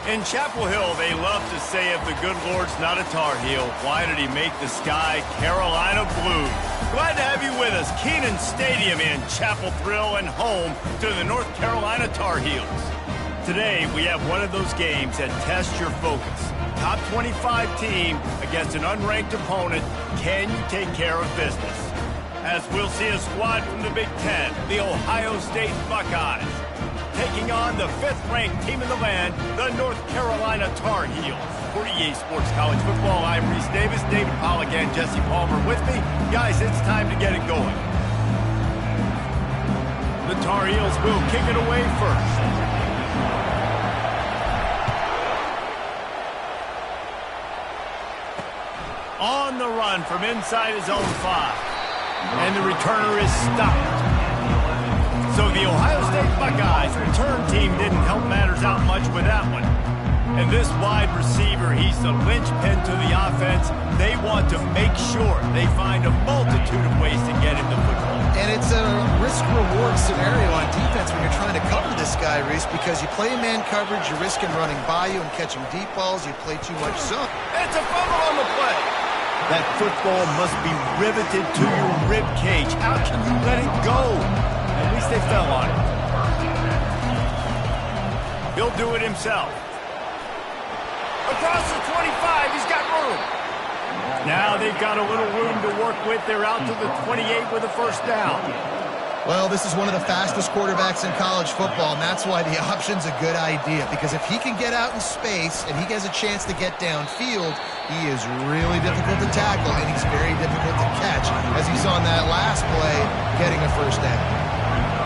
In Chapel Hill, they love to say if the good Lord's not a Tar Heel, why did he make the sky Carolina blue? Glad to have you with us. Kenan Stadium in Chapel Thrill and home to the North Carolina Tar Heels. Today, we have one of those games that tests your focus. Top 25 team against an unranked opponent. Can you take care of business? As we'll see a squad from the Big Ten, the Ohio State Buckeyes, taking on the 5th-ranked team in the land, the North Carolina Tar Heels. For EA Sports College Football, I'm Reese Davis, David Pollack, and Jesse Palmer with me. Guys, it's time to get it going. The Tar Heels will kick it away first. On the run from inside his own 5. And the returner is stopped. So the Ohio State Buckeyes return team didn't help matters out much with that one. And this wide receiver, he's the linchpin to the offense. They want to make sure they find a multitude of ways to get him the football. And it's a risk-reward scenario on defense when you're trying to cover this guy, Reese, because you play man coverage, you're risking running by you and catching deep balls, you play too much zone. It's a fumble on the play. That football must be riveted to your rib cage. How can you let it go? At least they fell on it. He'll do it himself. Across the 25, he's got room. Now they've got a little room to work with. They're out to the 28 with a first down. Well, this is one of the fastest quarterbacks in college football, and that's why the option's a good idea. Because if he can get out in space and he has a chance to get downfield, he is really difficult to tackle, and he's very difficult to catch, as he saw in that last play, getting a first down.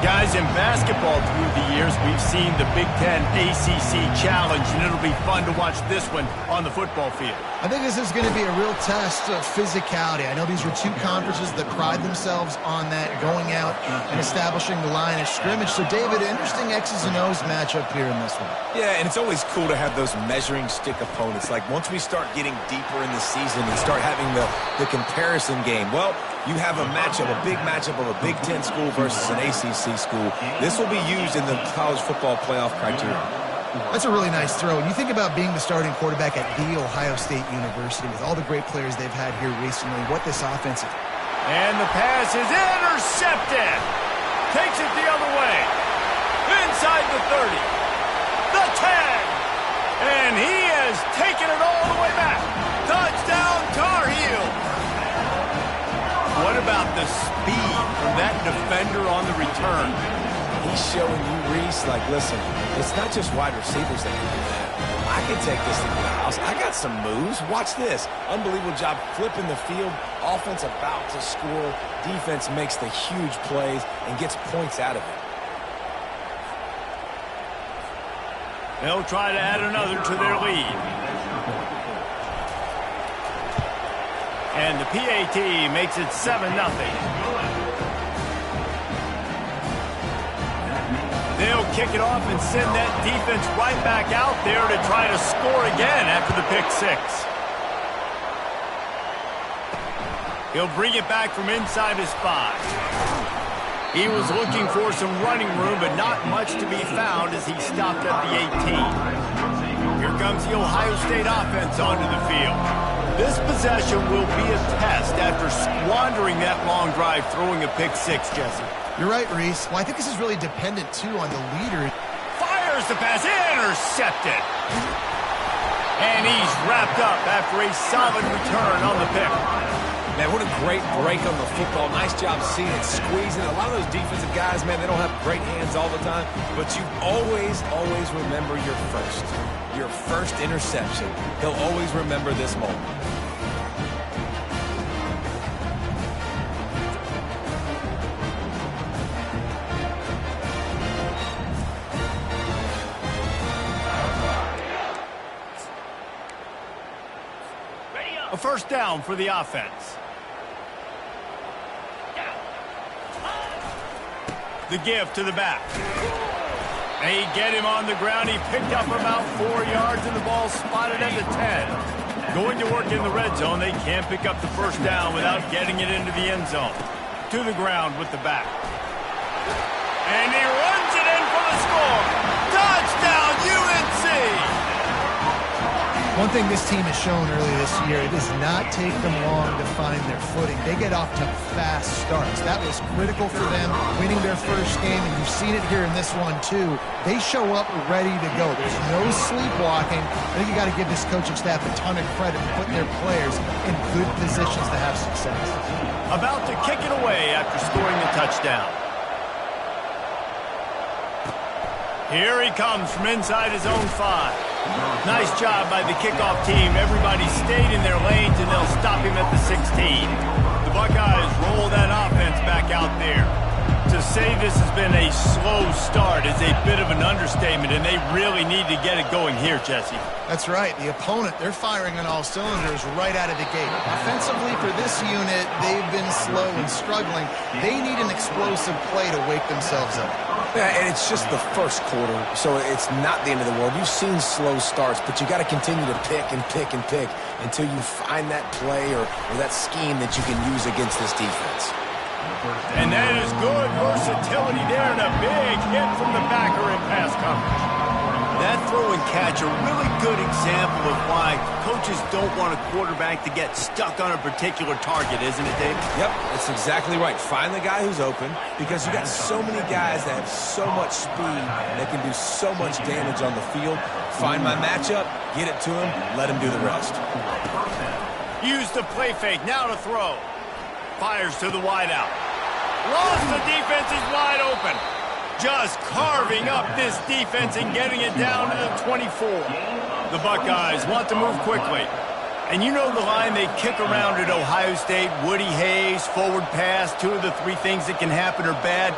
Guys, in basketball through the years, we've seen the Big Ten ACC Challenge, and it'll be fun to watch this one on the football field. I think this is going to be a real test of physicality. I know these were two conferences that pride themselves on that, going out and establishing the line of scrimmage. So, David, interesting X's and O's matchup here in this one. Yeah, and it's always cool to have those measuring stick opponents. Like, once we start getting deeper in the season and start having the comparison game, well, you have a matchup, a big matchup of a Big Ten school versus an ACC school. This will be used in the college football playoff criteria. That's a really nice throw. And you think about being the starting quarterback at The Ohio State University with all the great players they've had here recently, what this offense is. And the pass is intercepted. Takes it the other way. Inside the 30. The 10. And he has taken it all the way back. Touchdown, Tar Heels. What about the speed from that defender on the return? He's showing you, Reese, like, listen, it's not just wide receivers that can do that. I can take this to the house. I got some moves. Watch this. Unbelievable job flipping the field. Offense about to score. Defense makes the huge plays and gets points out of it. They'll try to add another to their lead. And the PAT makes it 7-0. They'll kick it off and send that defense right back out there to try to score again after the pick 6. He'll bring it back from inside his 5. He was looking for some running room, but not much to be found as he stopped at the 18. Here comes the Ohio State offense onto the field. This possession will be a test after squandering that long drive throwing a pick 6, Jesse. You're right, Reese. Well, I think this is really dependent, too, on the leader. Fires the pass, intercepted. And he's wrapped up after a solid return on the pick. Man, what a great break on the football. Nice job seeing it, squeezing. A lot of those defensive guys, man, they don't have great hands all the time, but you always remember your first interception. He'll always remember this moment. A first down for the offense. The give to the back. They get him on the ground. He picked up about 4 yards, and the ball spotted at the 10. Going to work in the red zone. They can't pick up the first down without getting it into the end zone. To the ground with the back. And he runs it in for the score. Touchdown, UNC! One thing this team has shown early this year, it does not take them long to find their footing. They get off to fast starts. That was critical for them, winning their first game, and you've seen it here in this one too. They show up ready to go. There's no sleepwalking. I think you got to give this coaching staff a ton of credit for putting their players in good positions to have success. About to kick it away after scoring the touchdown. Here he comes from inside his own 5. Nice job by the kickoff team. Everybody stayed in their lanes, and they'll stop him at the 16. The Buckeyes roll that offense back out there. To say this has been a slow start is a bit of an understatement, and they really need to get it going here, Jesse. That's right. The opponent, they're firing on all cylinders right out of the gate. Offensively, for this unit, they've been slow and struggling. They need an explosive play to wake themselves up. Yeah, and it's just the first quarter, so it's not the end of the world. You've seen slow starts, but you got to continue to pick and pick and pick until you find that play or that scheme that you can use against this defense. And that is good versatility there, and a big hit from the backer in pass coverage. That throw and catch, a really good example of why coaches don't want a quarterback to get stuck on a particular target, isn't it, Dave? Yep, that's exactly right. Find the guy who's open, because you got so many guys that have so much speed that can do so much damage on the field. Find my matchup, get it to him, let him do the rest. Use the play fake, now to throw. Fires to the wideout. Lost, the defense is wide open. Just carving up this defense and getting it down to the 24. The Buckeyes want to move quickly. And you know the line they kick around at Ohio State, Woody Hayes, forward pass, 2 of the 3 things that can happen are bad.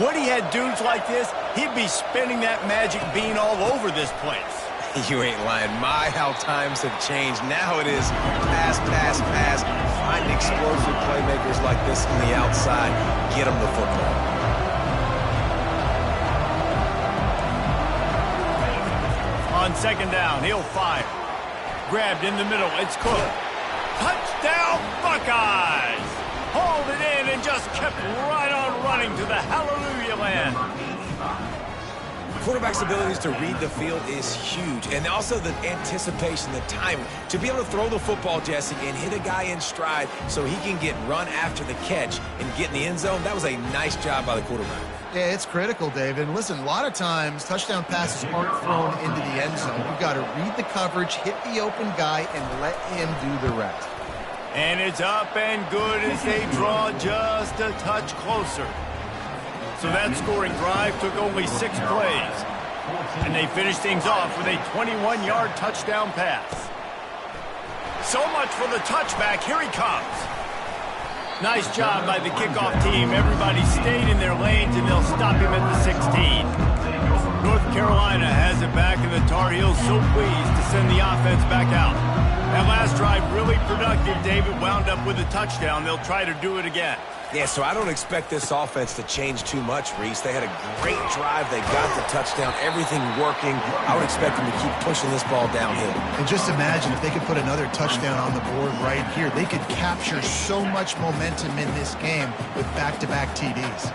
Woody had dudes like this, he'd be spinning that magic bean all over this place. You ain't lying. My, how times have changed. Now it is pass, pass, pass. Find explosive playmakers like this on the outside. Get them the football. On second down, he'll fire. Grabbed in the middle, it's Cook. Touchdown, Buckeyes! Hauled it in and just kept right on running to the hallelujah land. Quarterback's abilities to read the field is huge, and also the anticipation, the timing. To be able to throw the football, Jesse, and hit a guy in stride so he can get run after the catch and get in the end zone, that was a nice job by the quarterback. Yeah, it's critical, David. And listen, a lot of times, touchdown passes aren't thrown into the end zone. You've got to read the coverage, hit the open guy, and let him do the rest. And it's up and good as they draw just a touch closer. So that scoring drive took only 6 plays. And they finished things off with a 21-yard touchdown pass. So much for the touchback. Here he comes. Nice job by the kickoff team. Everybody stayed in their lanes, and they'll stop him at the 16. North Carolina has it back, and the Tar Heels so pleased to send the offense back out. That last drive really productive. David wound up with a touchdown. They'll try to do it again. Yeah, so I don't expect this offense to change too much, Reese. They had a great drive. They got the touchdown. Everything working. I would expect them to keep pushing this ball downhill. And just imagine if they could put another touchdown on the board right here. They could capture so much momentum in this game with back-to-back TDs.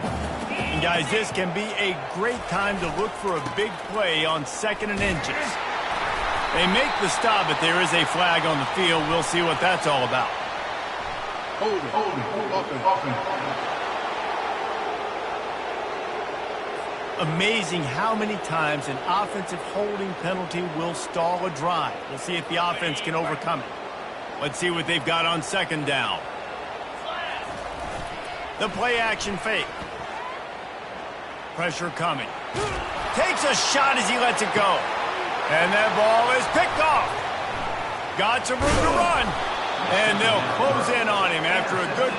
And guys, this can be a great time to look for a big play on 2nd and inches. They make the stop, but there is a flag on the field. We'll see what that's all about. Hold it. Amazing how many times an offensive holding penalty will stall a drive. We'll see if the offense can overcome it. Let's see what they've got on 2nd down. The play action fake. Pressure coming. Takes a shot as he lets it go. And that ball is picked off. Got some room to run. And they'll close in on him after a good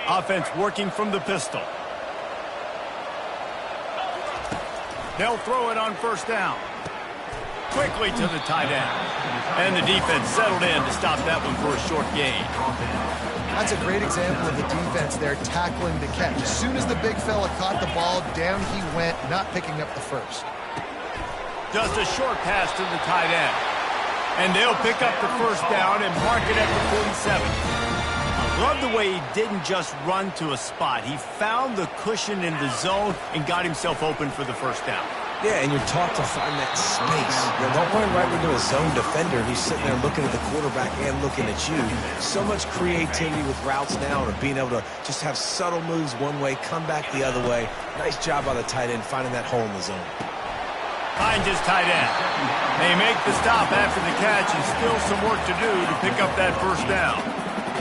offense working from the pistol. They'll throw it on 1st down. Quickly to the tight end. And the defense settled in to stop that one for a short gain. That's a great example of the defense there tackling the catch. As soon as the big fella caught the ball, down he went, not picking up the first. Just a short pass to the tight end. And they'll pick up the 1st down and mark it at the 47. Love the way he didn't just run to a spot. He found the cushion in the zone and got himself open for the first down. Yeah, and you're taught to find that space. Don't run right into a zone defender who's sitting there looking at the quarterback and looking at you. So much creativity with routes now, or being able to just have subtle moves one way, come back the other way. Nice job by the tight end finding that hole in the zone. Finds his tight end. They make the stop after the catch, and still some work to do to pick up that first down.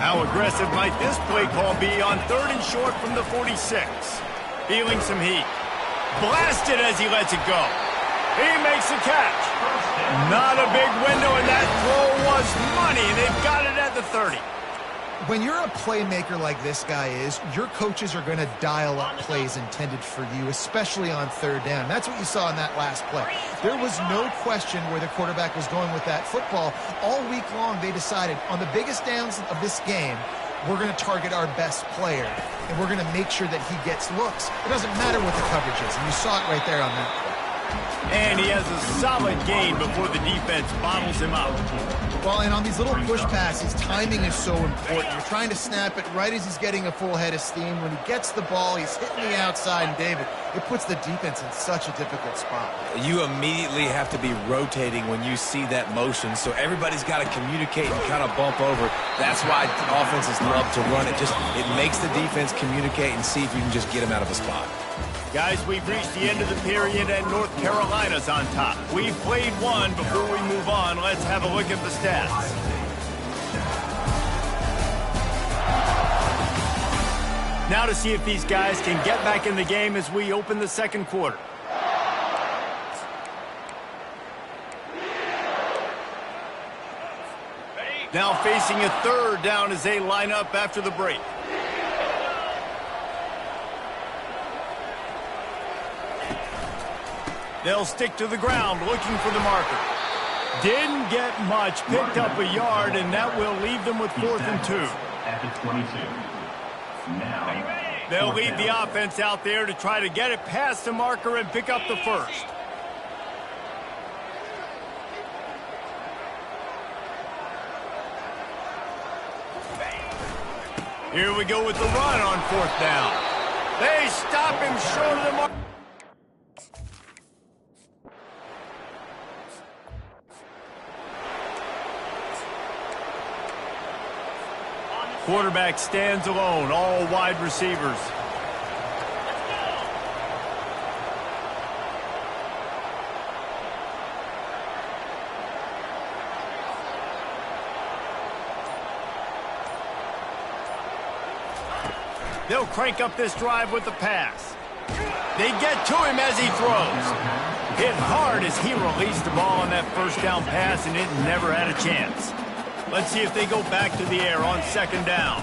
How aggressive might this play call be on 3rd and short from the 46? Feeling some heat. Blasted as he lets it go. He makes the catch. Not a big window, and that throw was money. They've got it at the 30. When you're a playmaker like this guy is, your coaches are going to dial up plays intended for you, especially on 3rd down. That's what you saw in that last play. There was no question where the quarterback was going with that football. All week long, they decided on the biggest downs of this game, we're going to target our best player, and we're going to make sure that he gets looks. It doesn't matter what the coverage is, and you saw it right there on that play. And he has a solid gain before the defense bottles him up. Well, and on these little push passes, timing is so important. You're trying to snap it right as he's getting a full head of steam. When he gets the ball, he's hitting the outside, and David, it puts the defense in such a difficult spot. You immediately have to be rotating when you see that motion, so everybody's got to communicate and kind of bump over. That's why offenses love to run it. It makes the defense communicate and see if you can just get him out of a spot. Guys, we've reached the end of the period, and North Carolina's on top. We've played one. Before we move on, let's have a look at the stats. Now to see if these guys can get back in the game as we open the second quarter. Now facing a 3rd down as they line up after the break. They'll stick to the ground looking for the marker. Didn't get much, picked up a yard, and that will leave them with 4th and 2. At the 22. Now, they'll lead the offense out there to try to get it past the marker and pick up the first. Here we go with the run on 4th down. They stop him short of the mark. Quarterback stands alone, all wide receivers. They'll crank up this drive with the pass. They get to him as he throws. Hit hard as he released the ball on that first down pass, and it never had a chance. Let's see if they go back to the air on 2nd down.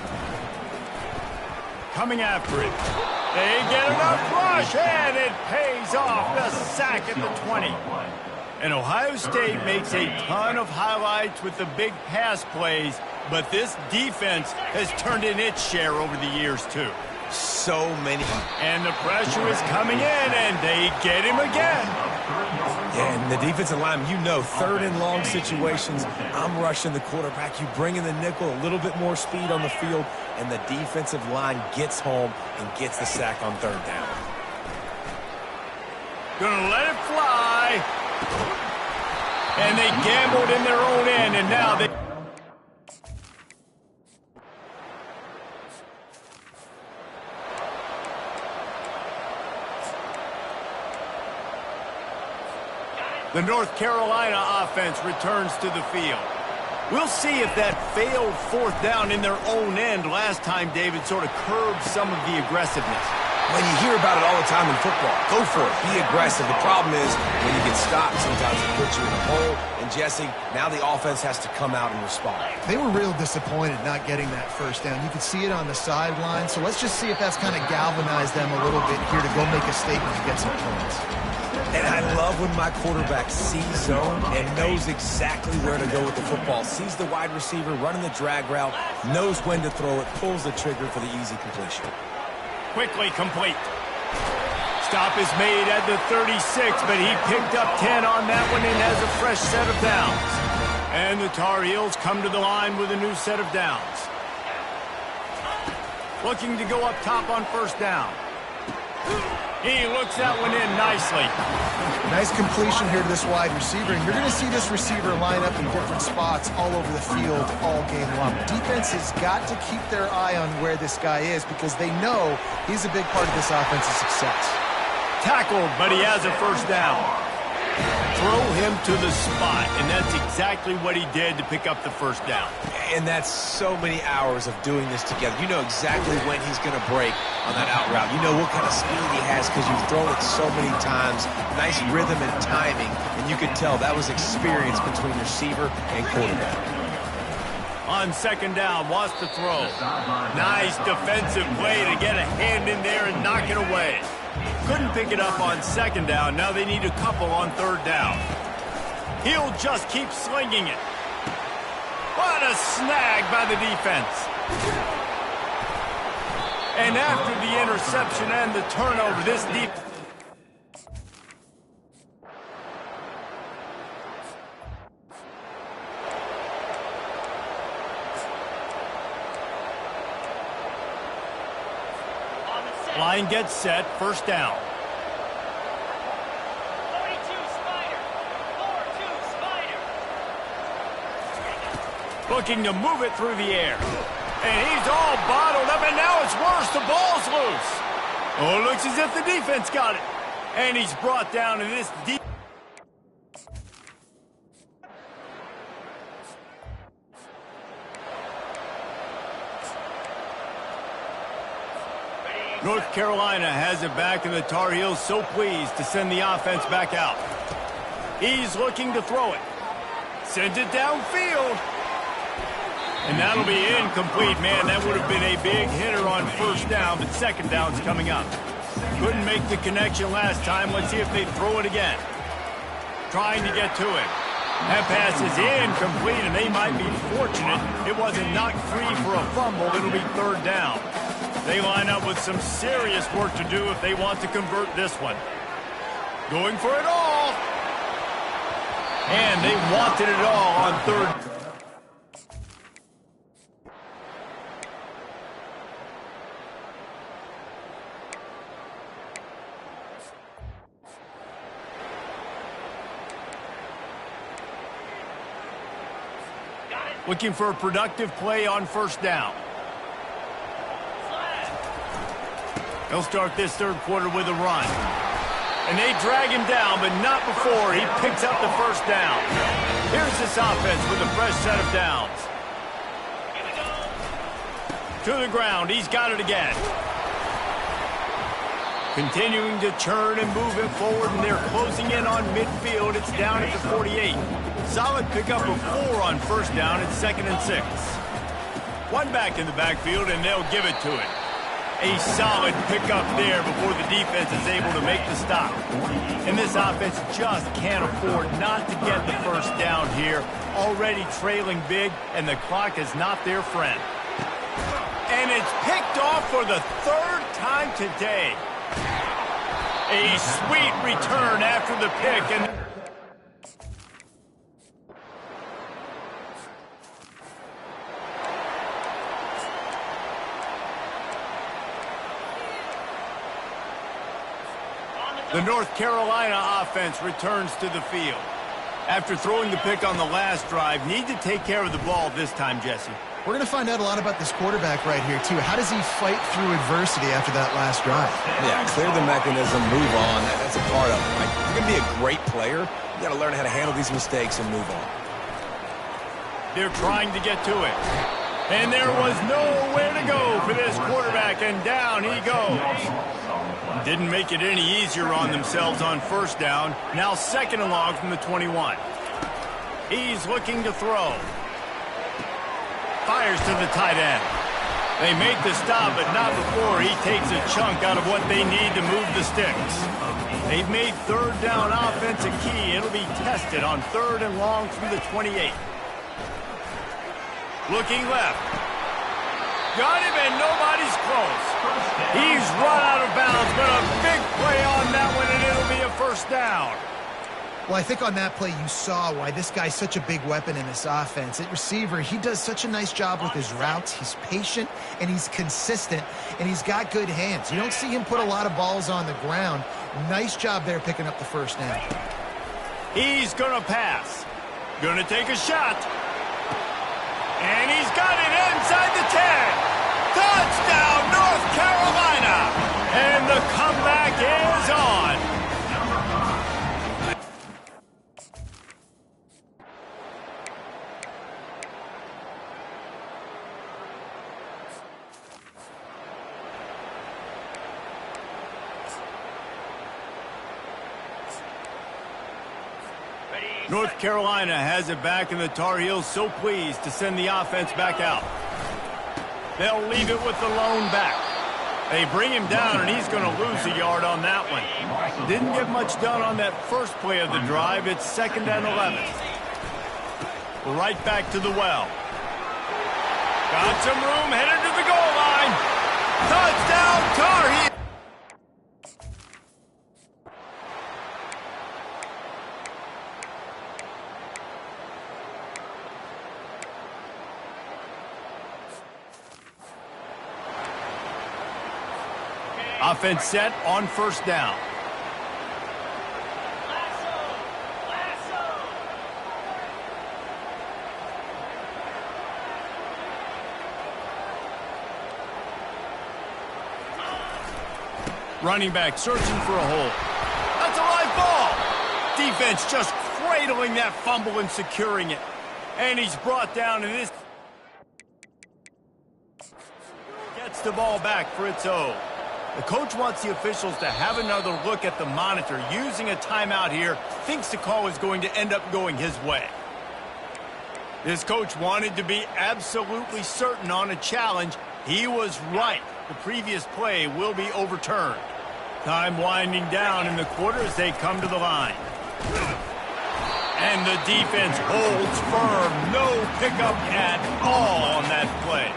Coming after it. They get enough rush, and it pays off. The sack at the 20. And Ohio State makes a ton of highlights with the big pass plays, but this defense has turned in its share over the years, too. So many. And the pressure is coming in, and they get him again. Yeah, and the defensive line, 3rd and long situations, I'm rushing the quarterback. You bring in the nickel, a little bit more speed on the field, and the defensive line gets home and gets the sack on 3rd down. Gonna let it fly. And they gambled in their own end, and now they... The North Carolina offense returns to the field. We'll see if that failed 4th down in their own end last time, David, sort of curbed some of the aggressiveness. When you hear about it all the time in football, go for it. Be aggressive. The problem is when you get stopped, sometimes it puts you in a hole. And, Jesse, now the offense has to come out and respond. They were real disappointed not getting that first down. You could see it on the sideline. So let's just see if that's kind of galvanized them a little bit here to go make a statement to get some points. And I love when my quarterback sees zone and knows exactly where to go with the football. Sees the wide receiver running the drag route, knows when to throw it, pulls the trigger for the easy completion. Quickly complete. Stop is made at the 36, but he picked up 10 on that one and has a fresh set of downs. And the Tar Heels come to the line with a new set of downs. Looking to go up top on first down. He looks that one in nicely. Nice completion here to this wide receiver, and you're going to see this receiver line up in different spots all over the field all game long. Defense has got to keep their eye on where this guy is because they know he's a big part of this offensive success. Tackled, but he has a first down. Throw him to the spot, and that's exactly what he did to pick up the first down. And that's so many hours of doing this together. You know exactly when he's going to break on that out route. You know what kind of speed he has because you've thrown it so many times. Nice rhythm and timing, and you could tell that was experience between receiver and quarterback. On second down, wants to throw. Nice defensive play to get a hand in there and knock it away. Couldn't pick it up on second down. Now they need a couple on third down. He'll just keep slinging it. What a snag by the defense. And after the interception and the turnover, this deep... Line gets set, first down. 42 Spider. 4-2 Spider. Looking to move it through the air. And he's all bottled up, and now it's worse. The ball's loose. Oh, it looks as if the defense got it. And he's brought down in this deep... North Carolina has it back, and the Tar Heels so pleased to send the offense back out. He's looking to throw it. Sends it downfield. And that'll be incomplete. Man, that would have been a big hitter on first down, but second down's coming up. Couldn't make the connection last time. Let's see if they throw it again. Trying to get to it. That pass is incomplete, and they might be fortunate it wasn't knocked free for a fumble. It'll be third down. They line up with some serious work to do if they want to convert this one. Going for it all. And they wanted it all on third. Looking for a productive play on first down. They'll start this third quarter with a run. And they drag him down, but not before he picks up the first down. Here's this offense with a fresh set of downs. To the ground, he's got it again. Continuing to churn and move it forward, and they're closing in on midfield. It's down at the 48. Solid pickup of 4 on first down. It's 2nd and 6. One back in the backfield, and they'll give it to it. A solid pickup there before the defense is able to make the stop. And this offense just can't afford not to get the first down here. Already trailing big, and the clock is not their friend. And it's picked off for the third time today. A sweet return after the pick, and the North Carolina offense returns to the field. After throwing the pick on the last drive, need to take care of the ball this time, Jesse. We're going to find out a lot about this quarterback right here, too. How does he fight through adversity after that last drive? Yeah, clear the mechanism, move on. That's a part of it. Like, if you're going to be a great player, you got to learn how to handle these mistakes and move on. They're trying to get to it. And there was nowhere to go for this quarterback, and down he goes. Didn't make it any easier on themselves on first down. Now 2nd and long from the 21. He's looking to throw. Fires to the tight end. They make the stop, but not before he takes a chunk out of what they need to move the sticks. They've made third down offense a key. It'll be tested on 3rd and long from the 28. Looking left. Got him, and nobody's close. He's run out of bounds, but a big play on that one, and it'll be a first down. Well, I think on that play you saw why this guy's such a big weapon in this offense. At receiver, he does such a nice job with his routes. He's patient, and he's consistent, and he's got good hands. You don't see him put a lot of balls on the ground. Nice job there picking up the first down. He's going to pass. Going to take a shot. And he's got it inside the 10. Touchdown, North Carolina. And the comeback is on. North Carolina has it back, and the Tar Heels so pleased to send the offense back out. They'll leave it with the lone back. They bring him down, and he's going to lose a yard on that one. Didn't get much done on that first play of the drive. It's 2nd and 11. Right back to the well. Got some room, headed to the goal line. Touchdown, Tar Heels. Offense set on first down. Running back searching for a hole. That's a live ball. Defense just cradling that fumble and securing it. And he's brought down, and this gets the ball back for its own. The coach wants the officials to have another look at the monitor. Using a timeout here, thinks the call is going to end up going his way. This coach wanted to be absolutely certain on a challenge. He was right. The previous play will be overturned. Time winding down in the quarter as they come to the line. And the defense holds firm. No pickup at all on that play.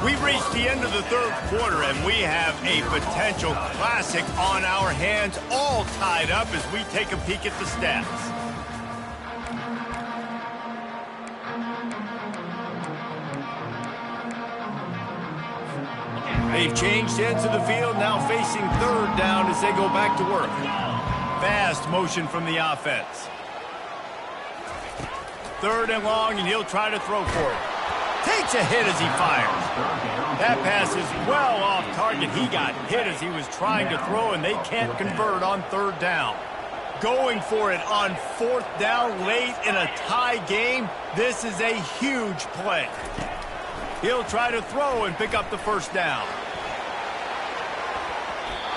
We've reached the end of the third quarter, and we have a potential classic on our hands, all tied up as we take a peek at the stats. They've changed ends of the field, now facing third down as they go back to work. Fast motion from the offense. 3rd and long, and he'll try to throw for it. Takes a hit as he fires. That pass is well off target. He got hit as he was trying to throw, and they can't convert on 3rd down. Going for it on 4th down late in a tie game. This is a huge play. He'll try to throw and pick up the first down.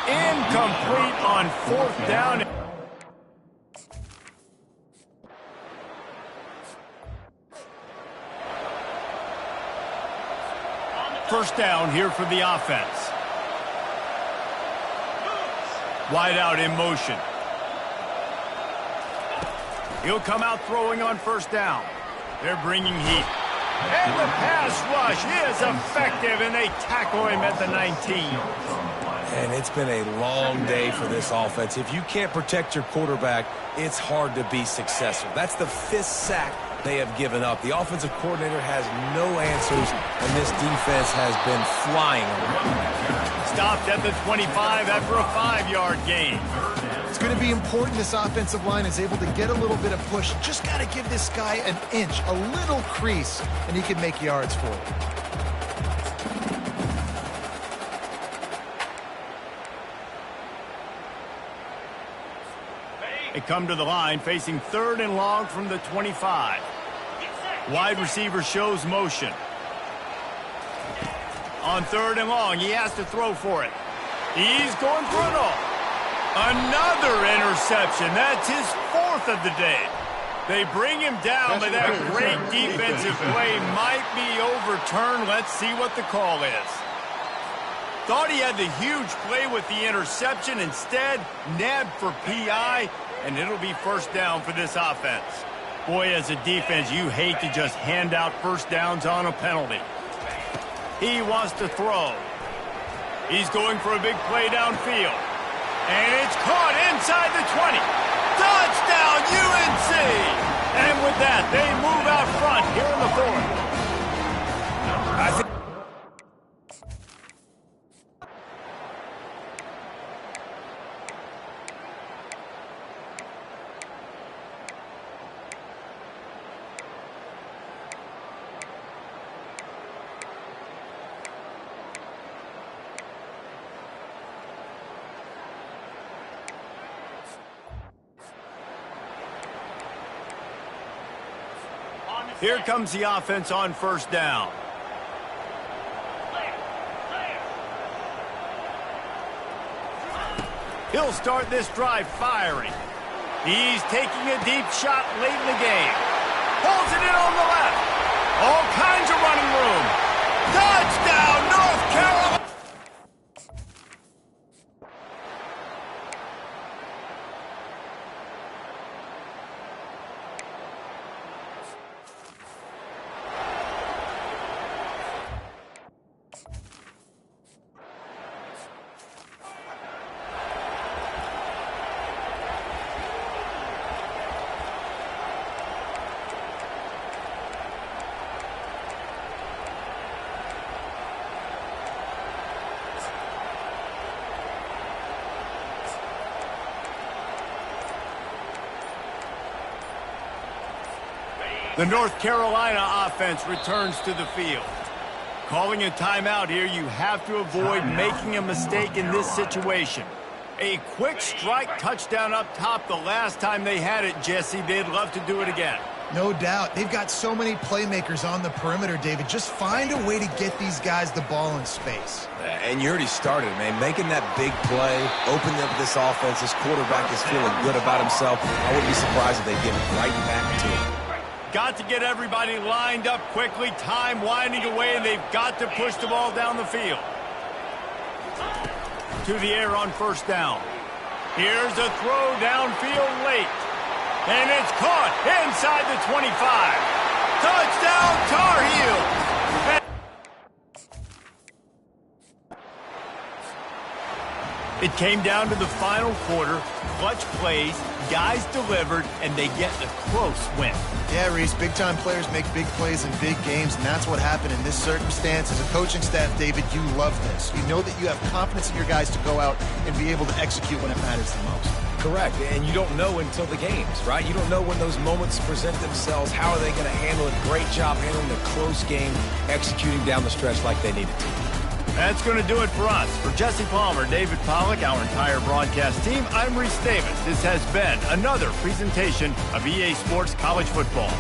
Incomplete on 4th down. First down here for the offense. Wide out in motion. He'll come out throwing on first down. They're bringing heat. And the pass rush is effective, and they tackle him at the 19. And it's been a long day for this offense. If you can't protect your quarterback, it's hard to be successful. That's the 5th sack they have given up. The offensive coordinator has no answers, and this defense has been flying around. Stopped at the 25 after a 5-yard gain. It's going to be important this offensive line is able to get a little bit of push. Just got to give this guy an inch, a little crease, and he can make yards for it. They come to the line facing 3rd and long from the 25. Wide receiver shows motion. On 3rd and long, he has to throw for it. He's going for it all. Another interception. That's his 4th of the day. They bring him down, but that great defensive play might be overturned. Let's see what the call is. Thought he had the huge play with the interception. Instead, nabbed for PI, and it'll be first down for this offense. Boy, as a defense, you hate to just hand out first downs on a penalty. He wants to throw. He's going for a big play downfield. And it's caught inside the 20. Touchdown, UNC! And with that, they move out front here in the fourth. Here comes the offense on first down. He'll start this drive firing. He's taking a deep shot late in the game. Pulls it in on the left. All kinds of running room. Touchdown, North Carolina! The North Carolina offense returns to the field. Calling a timeout here, you have to avoid making a mistake in this situation. A quick strike touchdown up top the last time they had it, Jesse. They'd love to do it again. No doubt. They've got so many playmakers on the perimeter, David. Just find a way to get these guys the ball in space. And you already started, man. Making that big play, opening up this offense. This quarterback is feeling good about himself. I wouldn't be surprised if they give it right back to him. Got to get everybody lined up quickly. Time winding away, and they've got to push the ball down the field. To the air on first down. Here's a throw downfield late. And it's caught inside the 25. Touchdown, Tar Heels! It came down to the final quarter. Clutch plays, guys delivered, and they get the close win. Yeah, Reese, big-time players make big plays in big games, and that's what happened in this circumstance. As a coaching staff, David, you love this. You know that you have confidence in your guys to go out and be able to execute when it matters the most. Correct, and you don't know until the games, right? You don't know when those moments present themselves. How are they going to handle it? Great job handling the close game, executing down the stretch like they needed to. That's going to do it for us. For Jesse Palmer, David Pollack, our entire broadcast team, I'm Reese Davis. This has been another presentation of EA Sports College Football.